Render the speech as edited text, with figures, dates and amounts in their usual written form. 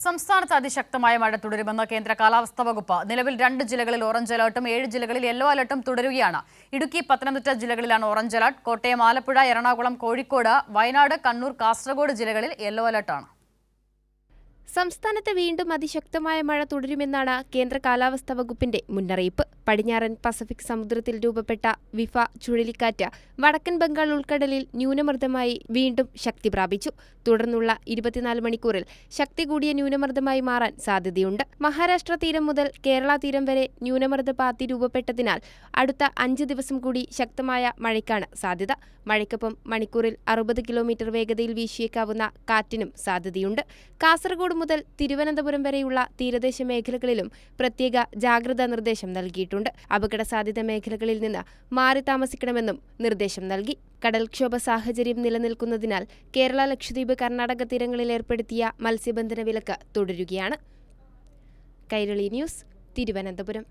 സംസ്ഥാനത്ത് അതിശക്തമായ മഴ തുടരുമെന്ന് കേന്ദ്ര കാലാവസ്ഥാ വകുപ്പ്. നിലവിൽ 2 ജില്ലകളിൽ ഓറഞ്ച് അലർട്ടും 7 ജില്ലകളിൽ യെല്ലോ അലർട്ടും തുടരുകയാണ്. ഇടുക്കി, പത്തനംതിട്ട ജില്ലകളിലാണ് ഓറഞ്ച് അലർട്ട്. കോട്ടയം, ആലപ്പുഴ, എറണാകുളം, കോഴിക്കോട്, വയനാട്, കണ്ണൂർ, കാസർഗോഡ് ജില്ലകളിൽ യെല്ലോ അലർട്ടാണ്. സംസ്ഥാനത്ത് വീണ്ടും അതിശക്തമായ മഴ തുടരുമെന്നാണ് കേന്ദ്ര കാലാവസ്ഥാ വകുപ്പിന്റെ മുന്നറിയിപ്പ്. പടിഞ്ഞാറൻ പസഫിക് സമുദ്രത്തിൽ രൂപപ്പെട്ട വിഫ ചുഴലിക്കാറ്റ് വടക്കൻ ബംഗാൾ ഉൾക്കടലിൽ ന്യൂനമർദ്ദമായി വീണ്ടും ശക്തി പ്രാപിച്ചു. തുടർന്നുള്ള 24 മണിക്കൂറിൽ ശക്തി കൂടിയ ന്യൂനമർദ്ദമായി മാറാൻ സാധ്യതയുണ്ട്. മഹാരാഷ്ട്ര തീരം മുതൽ കേരള തീരം വരെ ന്യൂനമർദ്ദ പാത്തി രൂപപ്പെട്ടതിനാൽ അടുത്ത 5 ദിവസം കൂടി ശക്തമായ മഴയ്ക്കാണ് സാധ്യത. മഴയ്ക്കൊപ്പം മണിക്കൂറിൽ 60 കിലോമീറ്റർ വേഗതയിൽ വീശിയേക്കാവുന്ന കാറ്റിനും സാധ്യതയുണ്ട്. കാസർഗോഡ് മുതൽ തിരുവനന്തപുരം വരെയുള്ള തീരദേശ മേഖലകളിലും പ്രത്യേക ജാഗ്രതാ നിർദ്ദേശം നൽകിയിട്ടുണ്ട്. അപകട സാധ്യത മേഖലകളിൽ നിന്ന് മാറി താമസിക്കണമെന്നും നിർദ്ദേശം നൽകി. കടൽക്ഷോഭ സാഹചര്യം നിലനിൽക്കുന്നതിനാൽ കേരള, ലക്ഷദ്വീപ്, കർണാടക തീരങ്ങളിൽ ഏർപ്പെടുത്തിയ മത്സ്യബന്ധന വിലക്ക് തുടരുകയാണ്. കൈരളി ന്യൂസ്, തിരുവനന്തപുരം.